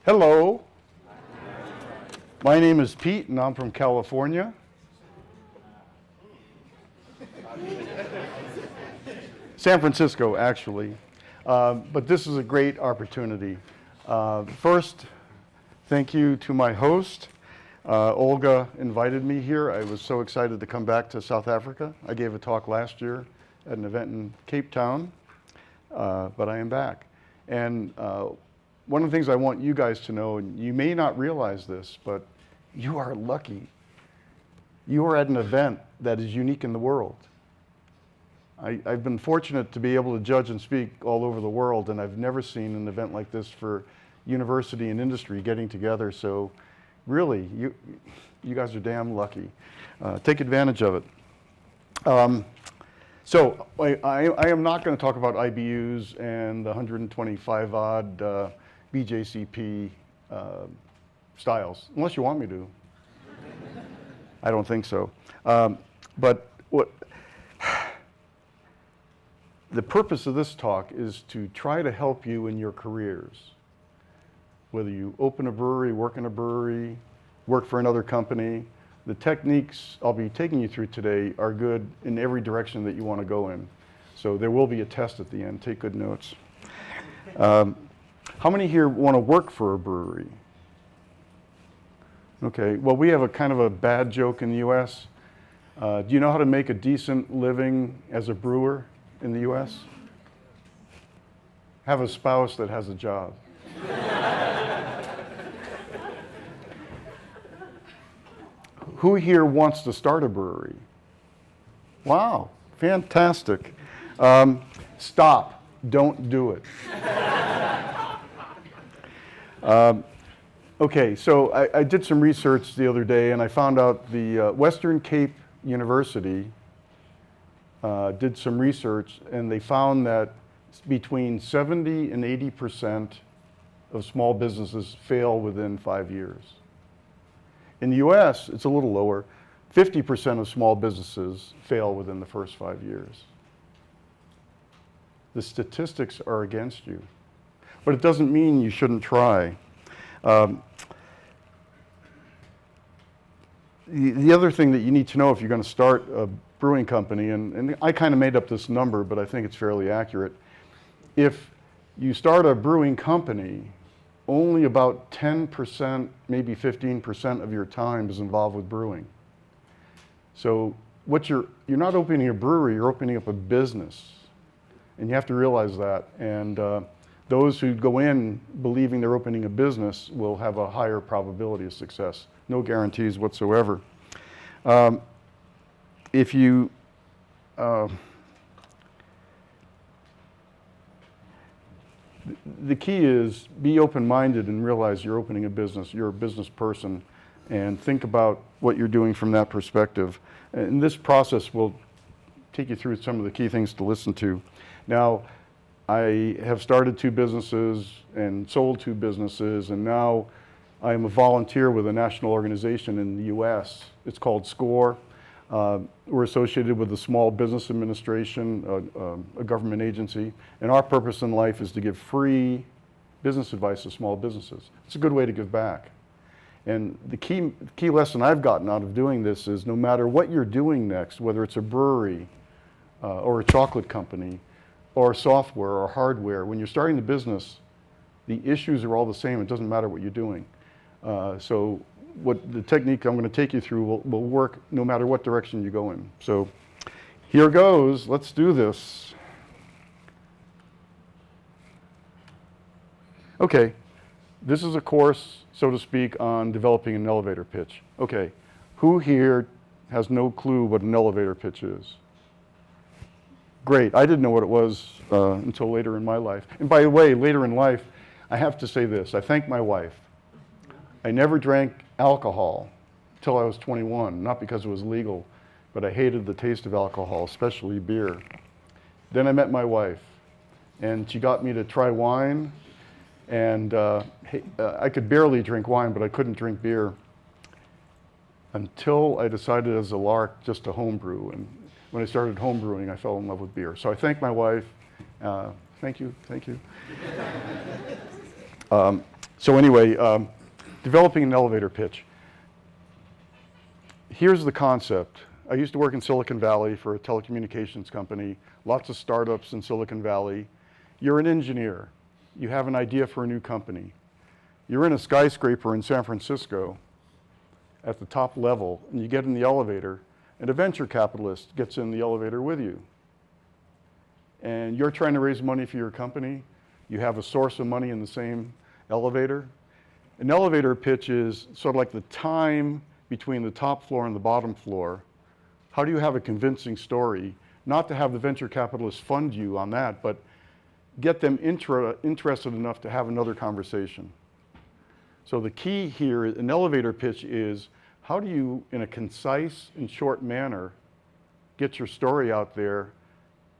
Hello. My name is Pete, and I'm from California. San Francisco, actually. But this is a great opportunity. First, thank you to my host. Olga invited me here. I was so excited to come back to South Africa. I gave a talk last year at an event in Cape Town, but I am back. And one of the things I want you guys to know, and you may not realize this, but you are lucky. You are at an event that is unique in the world. I've been fortunate to be able to judge and speak all over the world, and I've never seen an event like this for university and industry getting together. So really, you guys are damn lucky. Take advantage of it. So I am not going to talk about IBUs and the 125-odd BJCP styles, unless you want me to. I don't think so. But the purpose of this talk is to try to help you in your careers. Whether you open a brewery, work in a brewery, work for another company, the techniques I'll be taking you through today are good in every direction that you want to go in. So there will be a test at the end. Take good notes. How many here want to work for a brewery? Okay, well, we have a kind of a bad joke in the US. Do you know how to make a decent living as a brewer in the US? Have a spouse that has a job. Who here wants to start a brewery? Wow, fantastic. Stop, don't do it. Okay, so I did some research the other day, and I found out the Western Cape University did some research, and they found that between 70 and 80% of small businesses fail within 5 years. In the US, it's a little lower. 50% of small businesses fail within the first 5 years. The statistics are against you, but it doesn't mean you shouldn't try. The other thing that you need to know if you're going to start a brewing company, and I kind of made up this number, but I think it's fairly accurate. If you start a brewing company, only about 10%, maybe 15% of your time is involved with brewing. So you're not opening a brewery, you're opening up a business. And you have to realize that. And those who go in believing they're opening a business will have a higher probability of success. No guarantees whatsoever. If you the key is be open-minded and realize you're opening a business, you're a business person, and think about what you're doing from that perspective. And this process will take you through some of the key things to listen to. Now, I have started 2 businesses and sold 2 businesses, and now I am a volunteer with a national organization in the US. It's called SCORE. We're associated with the Small Business Administration, a government agency, and our purpose in life is to give free business advice to small businesses. It's a good way to give back. And the key lesson I've gotten out of doing this is no matter what you're doing next, whether it's a brewery or a chocolate company or software or hardware, when you're starting the business, the issues are all the same. It doesn't matter what you're doing. So what the technique I'm going to take you through will work no matter what direction you go in. So here goes. Let's do this. Okay, this is a course, so to speak, on developing an elevator pitch. Okay, who here has no clue what an elevator pitch is? Great, I didn't know what it was until later in my life. And by the way, later in life, I have to say this. I thank my wife. I never drank alcohol till I was 21, not because it was legal, but I hated the taste of alcohol, especially beer. Then I met my wife, and she got me to try wine, and I could barely drink wine, but I couldn't drink beer until I decided as a lark just to homebrew. And when I started homebrewing, I fell in love with beer. So I thank my wife. Thank you. So anyway, developing an elevator pitch. Here's the concept. I used to work in Silicon Valley for a telecommunications company, lots of startups in Silicon Valley. You're an engineer. You have an idea for a new company. You're in a skyscraper in San Francisco at the top level, and you get in the elevator, and a venture capitalist gets in the elevator with you. And you're trying to raise money for your company. You have a source of money in the same elevator. An elevator pitch is sort of like the time between the top floor and the bottom floor. How do you have a convincing story? Not to have the venture capitalist fund you on that, but get them interested enough to have another conversation. So the key here, an elevator pitch is, how do you, in a concise and short manner, get your story out there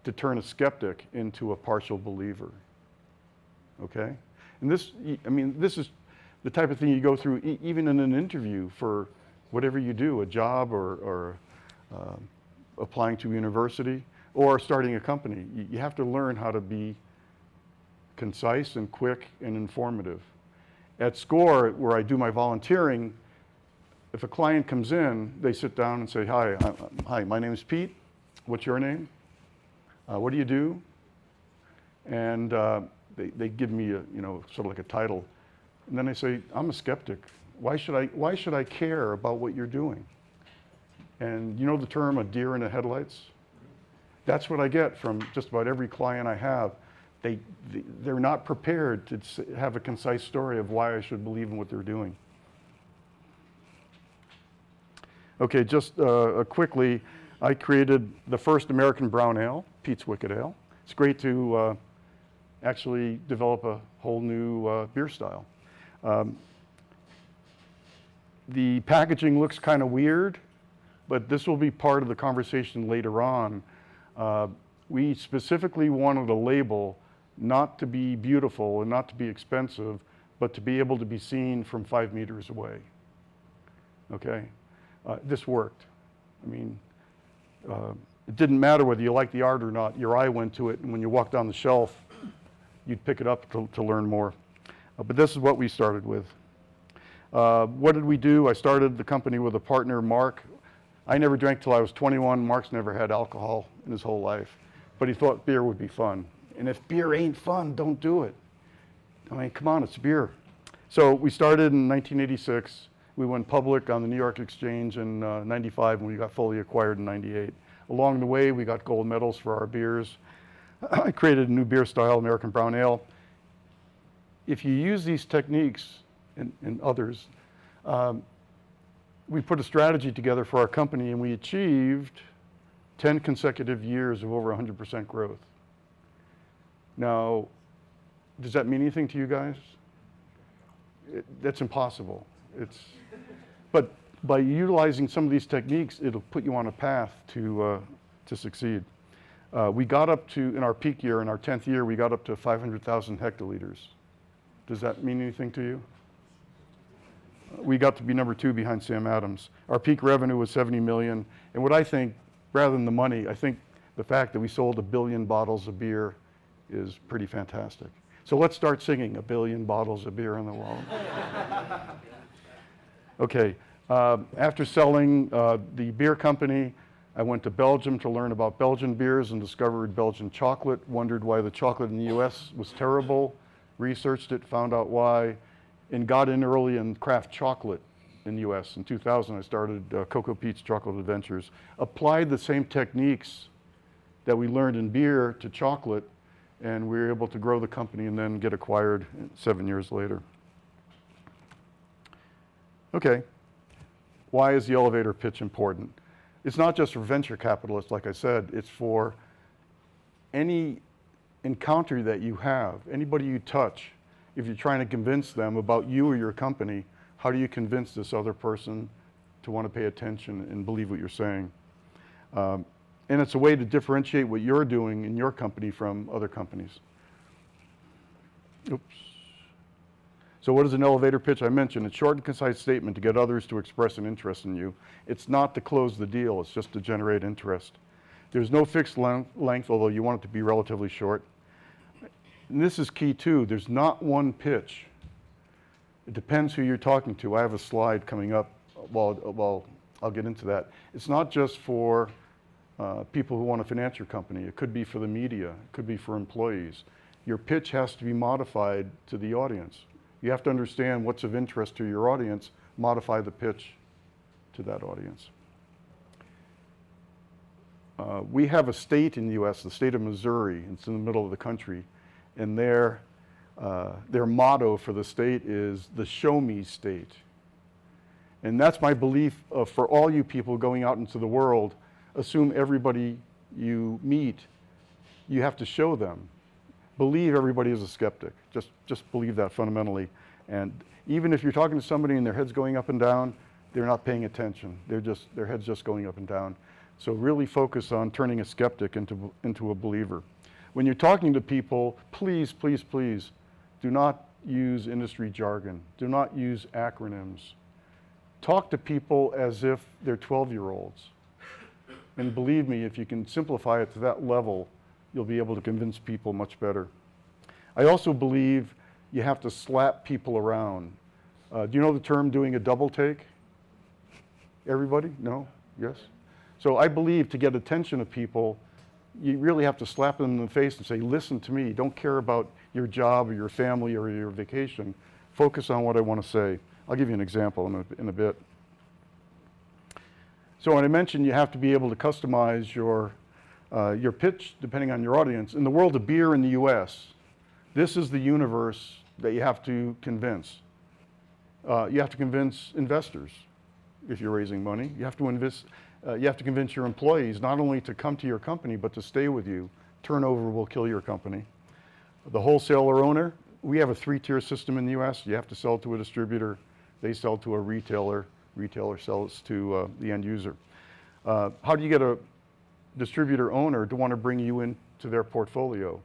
to turn a skeptic into a partial believer? Okay? And this, I mean, this is the type of thing you go through even in an interview for whatever you do, a job or applying to a university or starting a company. You have to learn how to be concise and quick and informative. At SCORE, where I do my volunteering, if a client comes in, they sit down and say, hi, my name is Pete. What's your name? What do you do? And they give me a, sort of like a title. And then I say, I'm a skeptic. Why should I care about what you're doing? And you know the term, a deer in the headlights? That's what I get from just about every client I have. They're not prepared to have a concise story of why I should believe in what they're doing. Okay, just quickly, I created the first American brown ale, Pete's Wicked Ale. It's great to actually develop a whole new beer style. The packaging looks kind of weird, but this will be part of the conversation later on. We specifically wanted a label not to be beautiful and not to be expensive, but to be able to be seen from 5 meters away. Okay? This worked. I mean, it didn't matter whether you liked the art or not. Your eye went to it, and when you walked down the shelf, you'd pick it up to learn more. But this is what we started with. What did we do? I started the company with a partner, Mark. I never drank till I was 21. Mark's never had alcohol in his whole life, but he thought beer would be fun. And if beer ain't fun, don't do it. I mean, come on, it's beer. So we started in 1986. We went public on the New York Exchange in 95, and we got fully acquired in 98. Along the way, we got gold medals for our beers. I created a new beer style, American Brown Ale. If you use these techniques and others, we put a strategy together for our company, and we achieved 10 consecutive years of over 100% growth. Now, does that mean anything to you guys? That's impossible. But by utilizing some of these techniques, it'll put you on a path to succeed. We got up to, in our peak year, in our 10th year, we got up to 500,000 hectoliters. Does that mean anything to you? We got to be number 2 behind Sam Adams. Our peak revenue was 70 million. And what I think, rather than the money, I think the fact that we sold 1 billion bottles of beer is pretty fantastic. So let's start singing 1 billion bottles of beer in the world. Okay, after selling the beer company, I went to Belgium to learn about Belgian beers and discovered Belgian chocolate, wondered why the chocolate in the US was terrible, researched it, found out why, and got in early in craft chocolate in the US. In 2000, I started Cocoa Pete's Chocolate Adventures. Applied the same techniques that we learned in beer to chocolate, and we were able to grow the company and then get acquired 7 years later. Okay, why is the elevator pitch important? It's not just for venture capitalists, like I said, it's for any encounter that you have, anybody you touch. If you're trying to convince them about you or your company, how do you convince this other person to want to pay attention and believe what you're saying? And it's a way to differentiate what you're doing in your company from other companies. Oops. So what is an elevator pitch? I mentioned a short and concise statement to get others to express an interest in you. It's not to close the deal, it's just to generate interest. There's no fixed length, although you want it to be relatively short. And this is key too, there's not one pitch. It depends who you're talking to. I have a slide coming up. Well, I'll get into that. It's not just for people who want to finance your company. It could be for the media. It could be for employees. Your pitch has to be modified to the audience. You have to understand what's of interest to your audience, modify the pitch to that audience. We have a state in the U.S., the state of Missouri. It's in the middle of the country, and their motto for the state is the show me state. And that's my belief for all you people going out into the world. Assume everybody you meet, you have to show them. Believe everybody is a skeptic. Just believe that fundamentally. And even if you're talking to somebody and their head's going up and down, they're not paying attention. Their head's just going up and down. So really focus on turning a skeptic into a believer. When you're talking to people, please, please, please, do not use industry jargon. Do not use acronyms. Talk to people as if they're 12-year-olds. And believe me, if you can simplify it to that level, you'll be able to convince people much better. I also believe you have to slap people around. Do you know the term doing a double take? Everybody? No? Yes? So I believe to get attention of people, you really have to slap them in the face and say, listen to me. Don't care about your job or your family or your vacation. Focus on what I want to say. I'll give you an example in a bit. So when I mentioned you have to be able to customize your pitch depending on your audience. In the world of beer in the US, this is the universe that you have to convince. You have to convince investors if you're raising money. You have to convince your employees not only to come to your company, but to stay with you. Turnover will kill your company. The wholesaler owner, we have a 3-tier system in the US. You have to sell to a distributor. They sell to a retailer. Retailer sells to the end user. How do you get a distributor owner to want to bring you into their portfolio?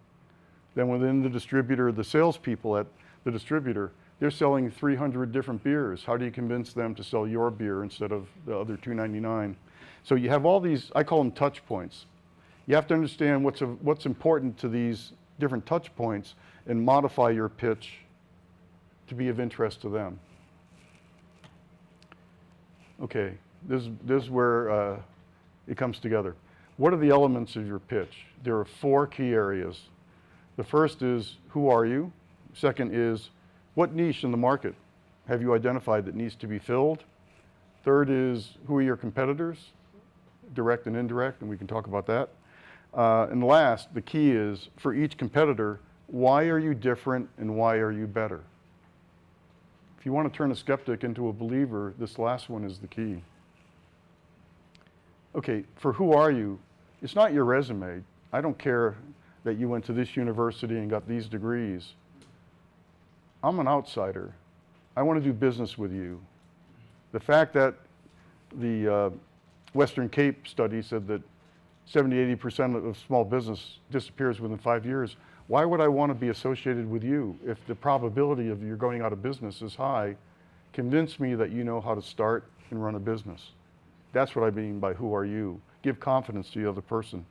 Then within the distributor, the salespeople at the distributor, they're selling 300 different beers. How do you convince them to sell your beer instead of the other $2.99? So you have all these, I call them touch points. You have to understand what's important to these different touch points and modify your pitch to be of interest to them. Okay, this is where it comes together. What are the elements of your pitch? There are 4 key areas. The first is, who are you? Second is, what niche in the market have you identified that needs to be filled? Third is, who are your competitors? Direct and indirect, and we can talk about that. And last, the key is, for each competitor, why are you different and why are you better? If you want to turn a skeptic into a believer, this last one is the key. Okay, for who are you? It's not your resume. I don't care that you went to this university and got these degrees. I'm an outsider. I want to do business with you. The fact that the Western Cape study said that 70–80% of small business disappears within 5 years, why would I want to be associated with you if the probability of you going out of business is high? Convince me that you know how to start and run a business. That's what I mean by who are you. Give confidence to the other person.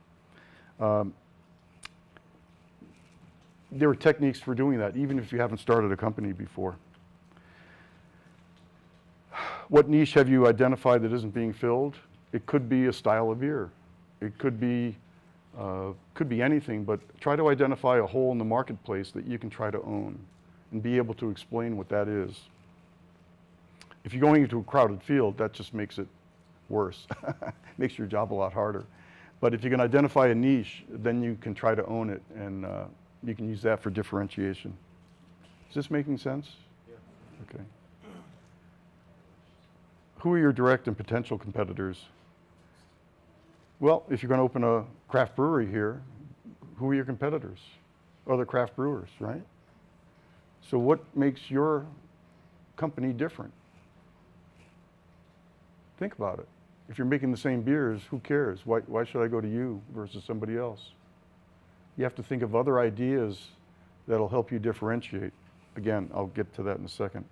There are techniques for doing that, even if you haven't started a company before. What niche have you identified that isn't being filled? It could be a style of beer. It could be anything, but try to identify a hole in the marketplace that you can try to own and be able to explain what that is. If you're going into a crowded field, that just makes it worse. Makes your job a lot harder. But if you can identify a niche, then you can try to own it, and you can use that for differentiation. Is this making sense? Yeah. Okay. Who are your direct and potential competitors? Well, if you're going to open a craft brewery here, who are your competitors? Other craft brewers, right? So what makes your company different? Think about it. If you're making the same beers, who cares? Why should I go to you versus somebody else? You have to think of other ideas that'll help you differentiate. Again, I'll get to that in a second.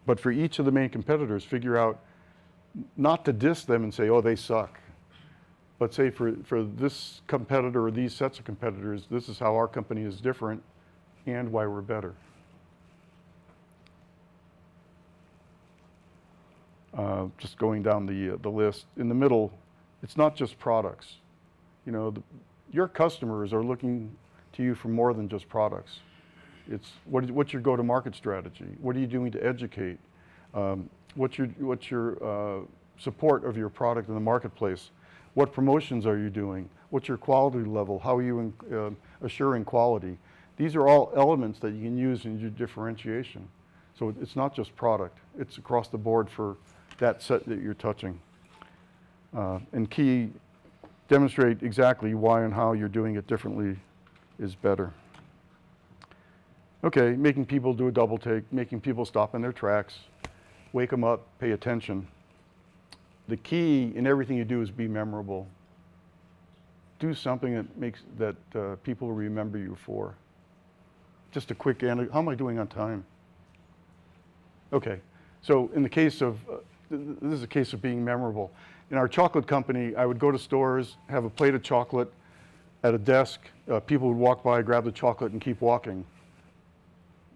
But for each of the main competitors, figure out not to diss them and say, oh, they suck. But say for this competitor or these sets of competitors, this is how our company is different, and why we're better. Just going down the list. In the middle, it's not just products. You know, your customers are looking to you for more than just products. It's what's your go-to-market strategy? What are you doing to educate? What's your support of your product in the marketplace? What promotions are you doing? What's your quality level? How are you assuring quality? These are all elements that you can use in your differentiation. So it's not just product. It's across the board for that set that you're touching. And key, demonstrate exactly why and how you're doing it differently is better. Okay, making people do a double take, making people stop in their tracks, wake them up, pay attention. The key in everything you do is be memorable. Do something that makes people remember you for. Just a quick anecdote. How am I doing on time? Okay, so in the case of, this is a case of being memorable. In our chocolate company, I would go to stores, have a plate of chocolate at a desk. People would walk by, grab the chocolate, and keep walking.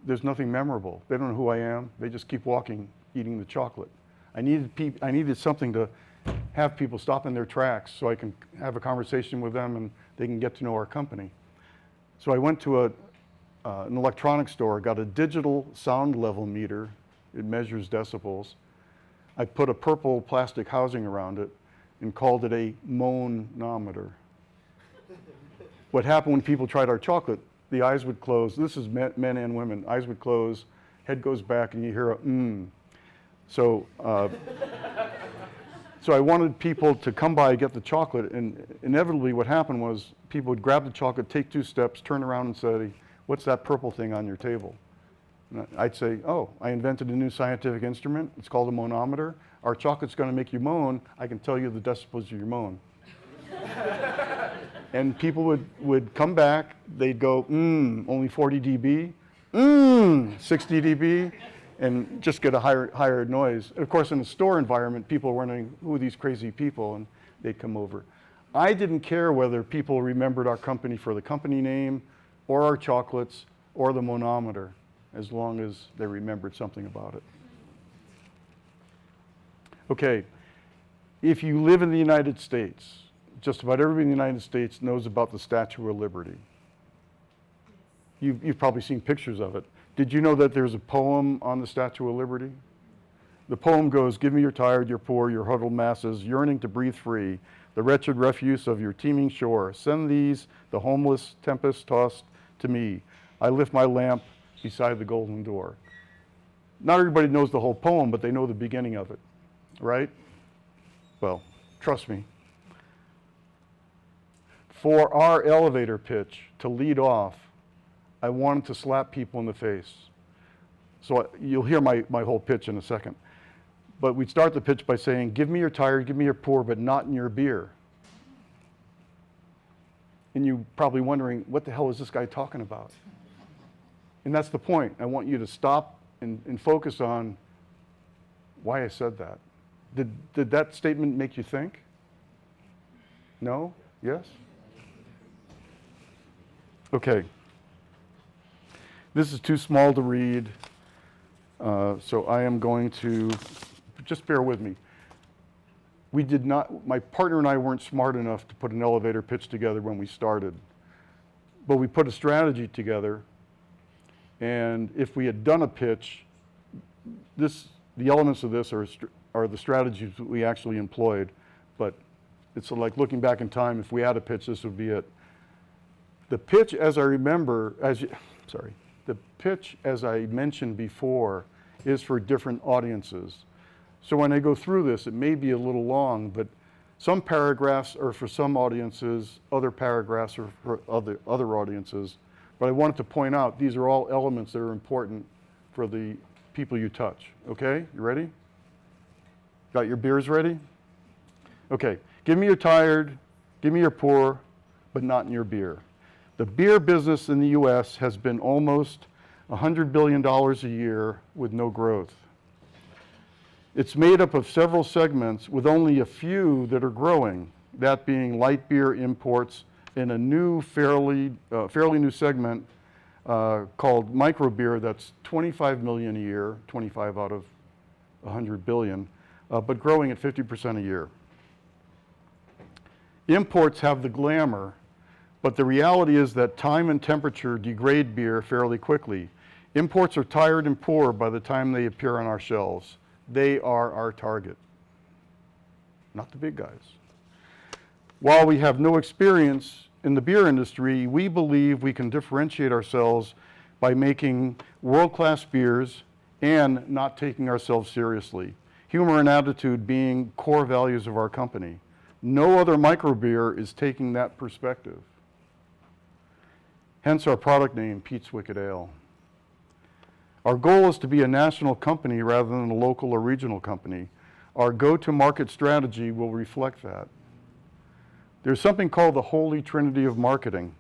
There's nothing memorable. They don't know who I am. They just keep walking, eating the chocolate. I needed something to have people stop in their tracks so I can have a conversation with them and they can get to know our company. So I went to an electronics store, got a digital sound level meter. It measures decibels. I put a purple plastic housing around it and called it a moanometer. What happened when people tried our chocolate? The eyes would close. This is men and women. Eyes would close, head goes back, and you hear a mmm. So, so I wanted people to come by and get the chocolate, and inevitably what happened was people would grab the chocolate, take 2 steps, turn around and say, "What's that purple thing on your table?" And I'd say, "Oh, I invented a new scientific instrument. It's called a moanometer. Our chocolate's going to make you moan. I can tell you the decibels of your moan." And people would come back. They'd go, only 40 dB, 60 dB, and just get a higher noise. Of course, in the store environment, people were wondering, who are these crazy people? And they'd come over. I didn't care whether people remembered our company for the company name, or our chocolates, or the moanometer, as long as they remembered something about it. Okay, if you live in the United States, just about everybody in the United States knows about the Statue of Liberty. You've probably seen pictures of it. Did you know that there's a poem on the Statue of Liberty? The poem goes, "Give me your tired, your poor, your huddled masses, yearning to breathe free, the wretched refuse of your teeming shore. Send these, the homeless, tempest-tossed, to me. I lift my lamp beside the golden door." Not everybody knows the whole poem, but they know the beginning of it, right? Well, trust me. For our elevator pitch to lead off, I wanted to slap people in the face. So you'll hear my whole pitch in a second. But we'd start the pitch by saying, "Give me your tired, give me your poor, but not in your beer." And you're probably wondering, what the hell is this guy talking about? And that's the point. I want you to stop and focus on why I said that. Did that statement make you think? No? Yes? Okay. This is too small to read, so I am going to, just bear with me. We did not, my partner and I weren't smart enough to put an elevator pitch together when we started, but we put a strategy together, and if we had done a pitch, the elements of this are the strategies that we actually employed, but it's like looking back in time, if we had a pitch, this would be it. The pitch, as I remember, the pitch, as I mentioned before, is for different audiences. So when I go through this, it may be a little long, but some paragraphs are for some audiences, other paragraphs are for other audiences. But I wanted to point out, these are all elements that are important for the people you touch. Okay, you ready? Got your beers ready? Okay, give me your tired, give me your poor, but not in your beer. The beer business in the US has been almost $100 billion a year with no growth. It's made up of several segments with only a few that are growing, that being light beer imports and a new, fairly new segment called microbeer that's 25 million a year, 25 out of 100 billion, but growing at 50% a year. Imports have the glamour, but the reality is that time and temperature degrade beer fairly quickly. Imports are tired and poor by the time they appear on our shelves. They are our target, not the big guys. While we have no experience in the beer industry, we believe we can differentiate ourselves by making world-class beers and not taking ourselves seriously. Humor and attitude being core values of our company. No other microbeer is taking that perspective. Hence our product name, Pete's Wicked Ale. Our goal is to be a national company rather than a local or regional company. Our go-to-market strategy will reflect that. There's something called the Holy Trinity of marketing.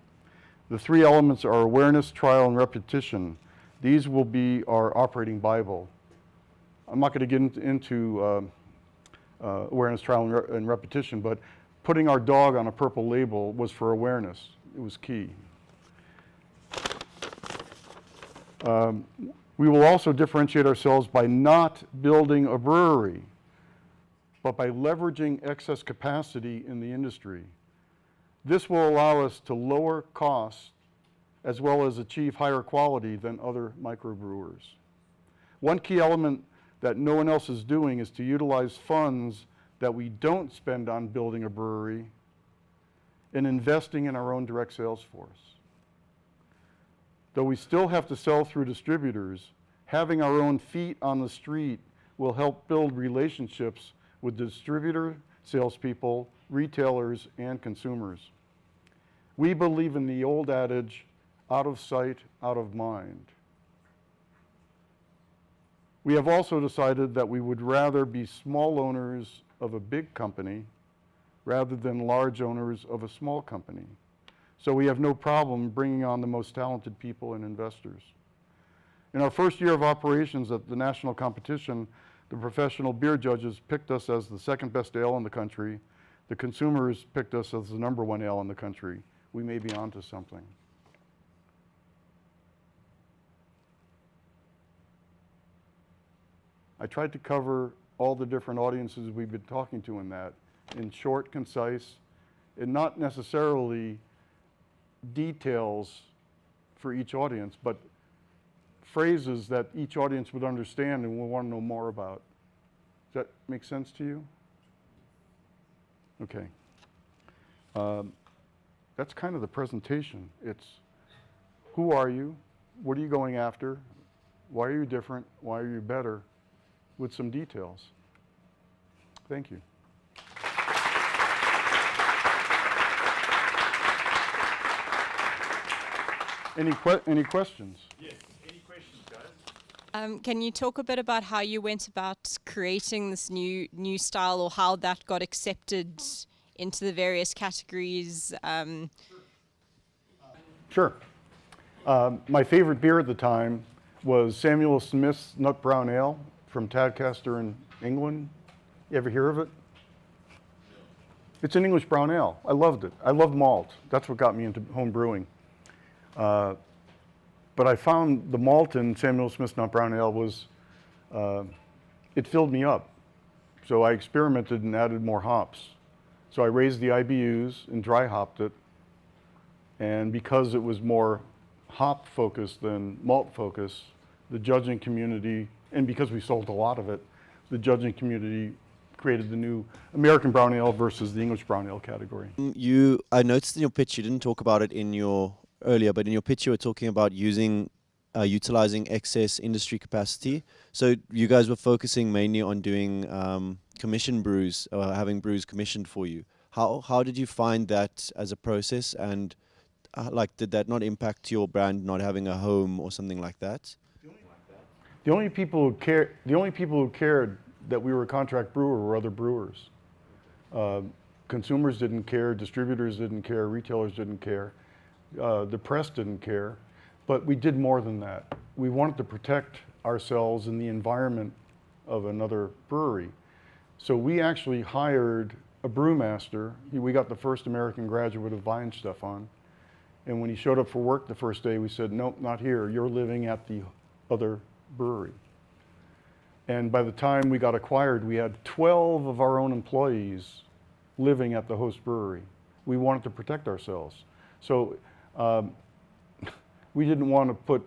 The three elements are awareness, trial, and repetition. These will be our operating Bible. I'm not going to get into awareness, trial, and repetition, but putting our dog on a purple label was for awareness. It was key. We will also differentiate ourselves by not building a brewery, but by leveraging excess capacity in the industry. This will allow us to lower costs as well as achieve higher quality than other microbrewers. One key element that no one else is doing is to utilize funds that we don't spend on building a brewery and investing in our own direct sales force. Though we still have to sell through distributors, having our own feet on the street will help build relationships with distributor, salespeople, retailers, and consumers. We believe in the old adage, out of sight, out of mind. We have also decided that we would rather be small owners of a big company rather than large owners of a small company. So we have no problem bringing on the most talented people and investors. In our first year of operations at the national competition, the professional beer judges picked us as the second best ale in the country. The consumers picked us as the #1 ale in the country. We may be onto something. I tried to cover all the different audiences we've been talking to in that, in short, concise, and not necessarily details for each audience, but phrases that each audience would understand and will want to know more about. Does that make sense to you? Okay. That's kind of the presentation. It's who are you? What are you going after? Why are you different? Why are you better? With some details. Thank you. Any questions? Yes. Any questions, guys? Can you talk a bit about how you went about creating this new style, or how that got accepted into the various categories? Sure. My favorite beer at the time was Samuel Smith's Nut Brown Ale from Tadcaster in England. You ever hear of it? It's an English brown ale. I loved it. I love malt. That's what got me into home brewing. But I found the malt in Samuel Smith's Nut Brown Ale was, it filled me up. So I experimented and added more hops. So I raised the IBUs and dry hopped it. And because it was more hop focused than malt focused, the judging community, and because we sold a lot of it, the judging community created the new American Brown Ale versus the English Brown Ale category. I noticed in your pitch, you didn't talk about it in your earlier, but in your pitch you were talking about utilizing excess industry capacity. So you guys were focusing mainly on doing commission brews, or having brews commissioned for you. How did you find that as a process, and did that not impact your brand not having a home or something like that? The only people who cared that we were a contract brewer were other brewers. Consumers didn't care, distributors didn't care, retailers didn't care, the press didn't care, but we did more than that. We wanted to protect ourselves in the environment of another brewery. So we actually hired a brewmaster. We got the first American graduate of Weinstefan, And when he showed up for work the first day, we said, nope, not here. You're living at the other brewery. And by the time we got acquired, we had 12 of our own employees living at the host brewery. We wanted to protect ourselves. So we didn't want to put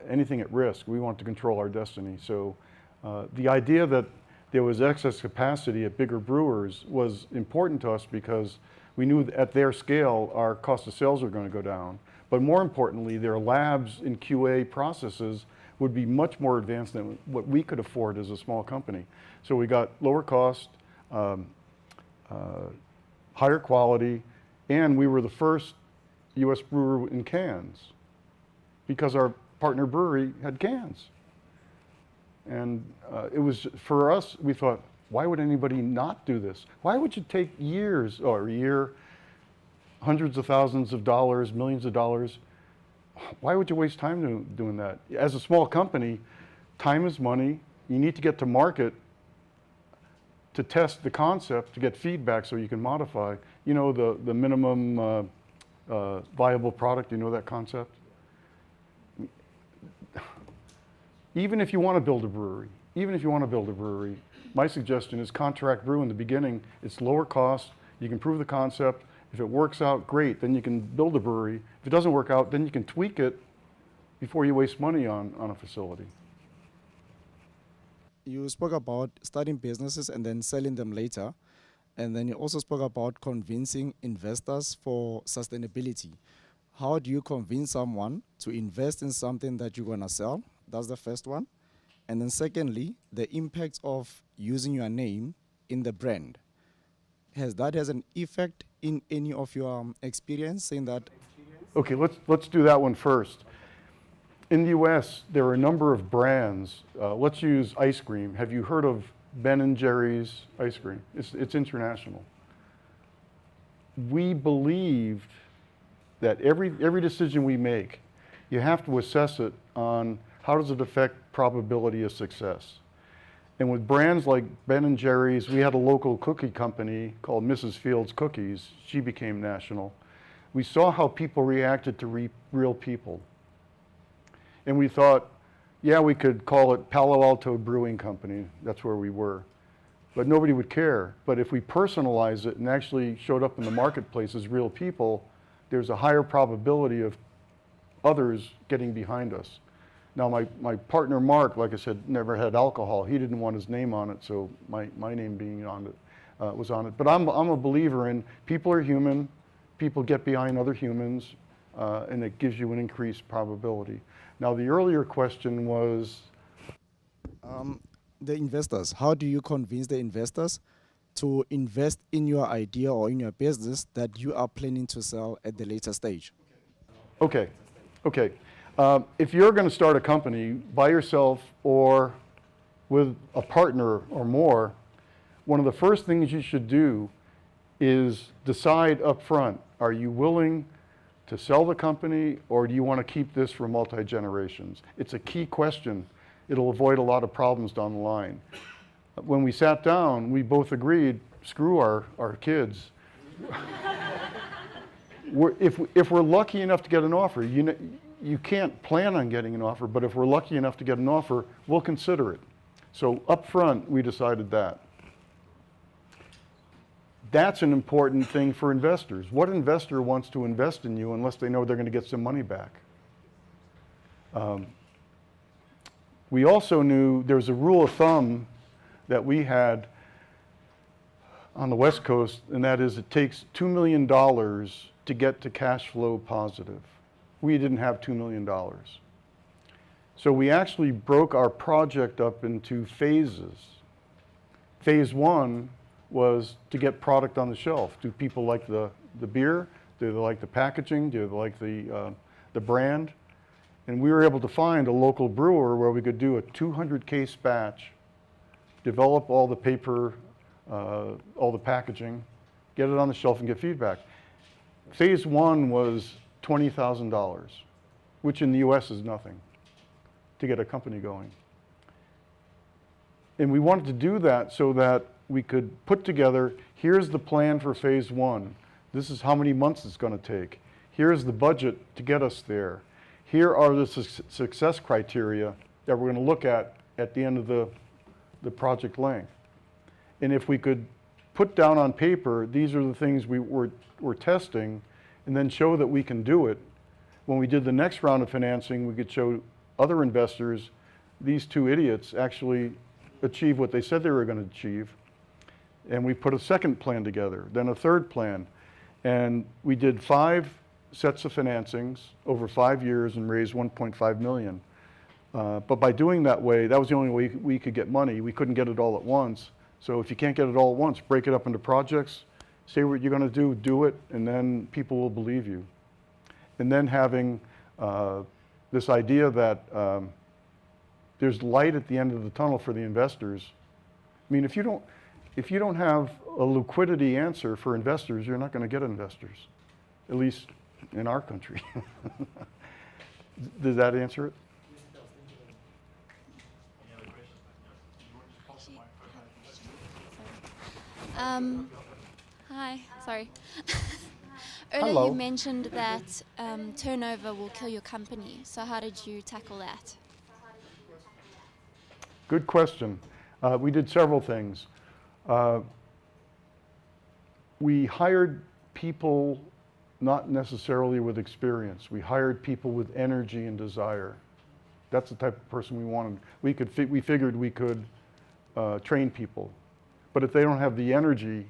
anything at risk. We wanted to control our destiny. So the idea that there was excess capacity at bigger brewers was important to us because we knew that at their scale, our cost of sales were going to go down. But more importantly, their labs and QA processes would be much more advanced than what we could afford as a small company. So we got lower cost, higher quality, and we were the first US brewer in cans because our partner brewery had cans. And it was, for us, we thought, why would anybody not do this? Why would you take years or a year, hundreds of thousands of dollars, millions of dollars? Why would you waste time doing that? As a small company, time is money. You need to get to market to test the concept, to get feedback so you can modify. You know, the minimum viable product, you know that concept? Even if you want to build a brewery, my suggestion is contract brew in the beginning. It's lower cost. You can prove the concept. If it works out, great. Then you can build a brewery. If it doesn't work out, then you can tweak it before you waste money on a facility. You spoke about starting businesses and then selling them later. And then you also spoke about convincing investors for sustainability. How do you convince someone to invest in something that you're going to sell? That's the first one. And then secondly, the impact of using your name in the brand. Has an effect in any of your experience in that? Okay, let's do that one first. In the US, there are a number of brands. Let's use ice cream. Have you heard of Ben & Jerry's ice cream? It's international. We believed that every decision we make, you have to assess it on how does it affect probability of success. And with brands like Ben & Jerry's, we had a local cookie company called Mrs. Fields Cookies. She became national. We saw how people reacted to real people. And we thought, yeah, we could call it Palo Alto Brewing Company. That's where we were. But nobody would care. But if we personalize it and actually showed up in the marketplace as real people, there's a higher probability of others getting behind us. Now, my partner, Mark, like I said, never had alcohol. He didn't want his name on it, so my name being on it was on it. But I'm a believer in people are human, people get behind other humans, and it gives you an increased probability. Now, the earlier question was? The investors. How do you convince the investors to invest in your idea or in your business that you are planning to sell at the later stage? Okay. If you're going to start a company by yourself or with a partner or more, one of the first things you should do is decide up front, are you willing to sell the company or do you want to keep this for multi-generations? It's a key question. It'll avoid a lot of problems down the line. When we sat down, we both agreed, screw our kids. If we're lucky enough to get an offer, you can't plan on getting an offer, but if we're lucky enough to get an offer, we'll consider it. So up front, we decided that. That's an important thing for investors. What investor wants to invest in you unless they know they're going to get some money back? We also knew there's a rule of thumb that we had on the West Coast, and that is it takes $2 million to get to cash flow positive. We didn't have $2 million. So we actually broke our project up into phases. Phase one was to get product on the shelf. Do people like the beer? Do they like the packaging? Do they like the brand? And we were able to find a local brewer where we could do a 200 case batch, develop all the paper, all the packaging, get it on the shelf and get feedback. Phase one was $20,000, which in the US is nothing to get a company going. And we wanted to do that so that we could put together, here's the plan for phase one. This is how many months it's going to take. Here's the budget to get us there. Here are the success criteria that we're going to look at the end of the project length. And if we could put down on paper, these are the things we're testing, and then show that we can do it, when we did the next round of financing, we could show other investors these two idiots actually achieve what they said they were going to achieve. And we put a second plan together, then a third plan. And we did 5 sets of financings over 5 years and raised 1.5 million. But by doing that way, that was the only way we could get money. We couldn't get it all at once. So if you can't get it all at once, break it up into projects, say what you're going to do it, and then people will believe you. And then having this idea that there's light at the end of the tunnel for the investors. I mean, if you don't have a liquidity answer for investors, you're not going to get investors, at least in our country. Does that answer it? Any other questions? Do you want to pass the microphone? Hi, sorry. Earlier Hello. you mentioned that turnover will kill your company. So how did you tackle that? Good question. We did several things. We hired people not necessarily with experience. We hired people with energy and desire. That's the type of person we wanted. We figured we could train people. But if they don't have the energy,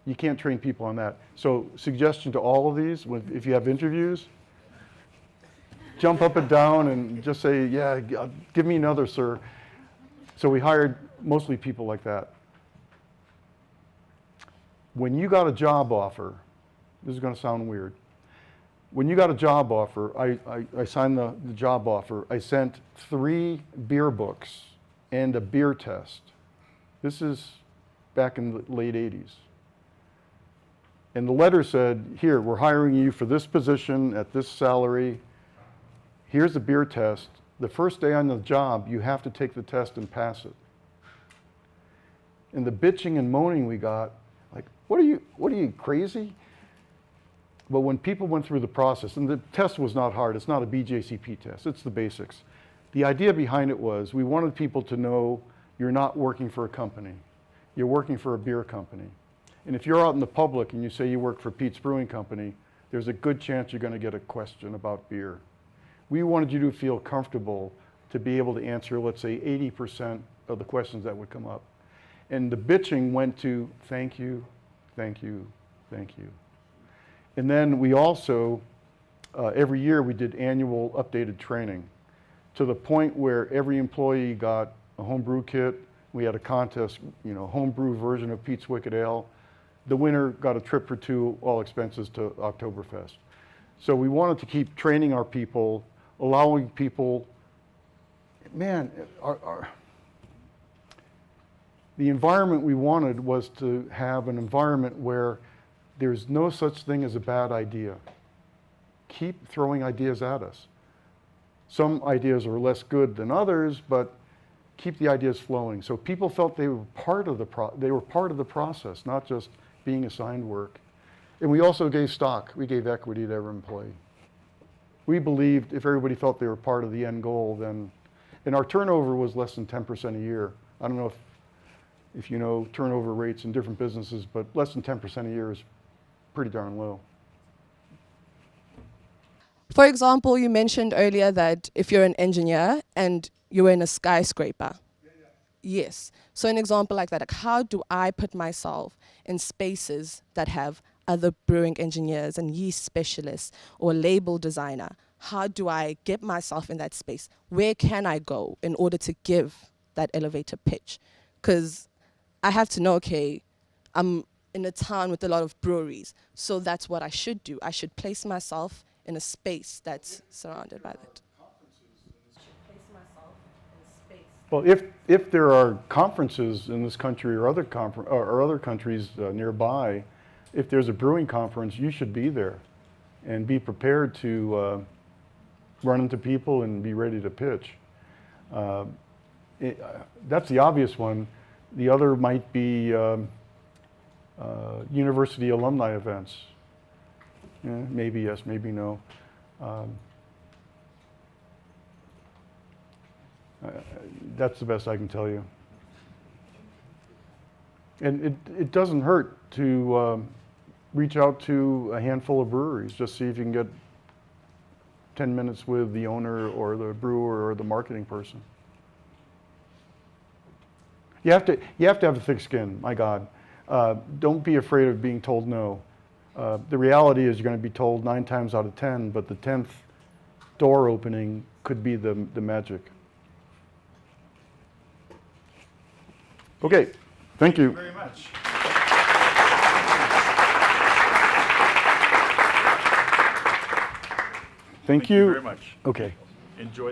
you can't train people on that. So suggestion to all of these, if you have interviews, jump up and down and just say, yeah, give me another, sir. So we hired mostly people like that. When you got a job offer, this is going to sound weird. When you got a job offer, I signed the job offer. I sent 3 beer books and a beer test. This is back in the late 80s. And the letter said, here, we're hiring you for this position at this salary. Here's the beer test. The first day on the job, you have to take the test and pass it. And the bitching and moaning we got, like, what are you crazy? But when people went through the process, and the test was not hard, it's not a BJCP test, it's the basics. The idea behind it was we wanted people to know you're not working for a company, you're working for a beer company. And if you're out in the public and you say you work for Pete's Brewing Company, there's a good chance you're going to get a question about beer. We wanted you to feel comfortable to be able to answer, let's say, 80% of the questions that would come up. And the bitching went to thank you, thank you, thank you. And then we also, every year we did annual updated training to the point where every employee got a homebrew kit. We had a contest, homebrew version of Pete's Wicked Ale. The winner got a trip for 2, all expenses, to Oktoberfest. So we wanted to keep training our people, allowing people, man, the environment we wanted was to have an environment where there's no such thing as a bad idea. Keep throwing ideas at us. Some ideas are less good than others, but keep the ideas flowing. So people felt they were part of the process, not just being assigned work. And we also gave stock. We gave equity to every employee. We believed if everybody felt they were part of the end goal, then, and our turnover was less than 10% a year. I don't know if you know turnover rates in different businesses, but less than 10% a year is pretty darn low. For example, you mentioned earlier that if you're an engineer and you're in a skyscraper. Yes. So an example like that, like how do I put myself in spaces that have other brewing engineers and yeast specialists or label designer? How do I get myself in that space? Where can I go in order to give that elevator pitch? Because I have to know, okay, I'm in a town with a lot of breweries, so that's what I should do. I should place myself in a space that's surrounded by that. Well, if there are conferences in this country or other countries nearby, if there's a brewing conference, you should be there and be prepared to run into people and be ready to pitch. That's the obvious one. The other might be university alumni events. Maybe yes, maybe no. That's the best I can tell you. And it doesn't hurt to reach out to a handful of breweries, just see if you can get 10 minutes with the owner or the brewer or the marketing person. You have to have a thick skin, my God. Don't be afraid of being told no. The reality is you're going to be told 9 times out of 10, but the 10th door opening could be the magic. Okay, thank you. Very much. Thank you. Very much. Okay. Enjoy.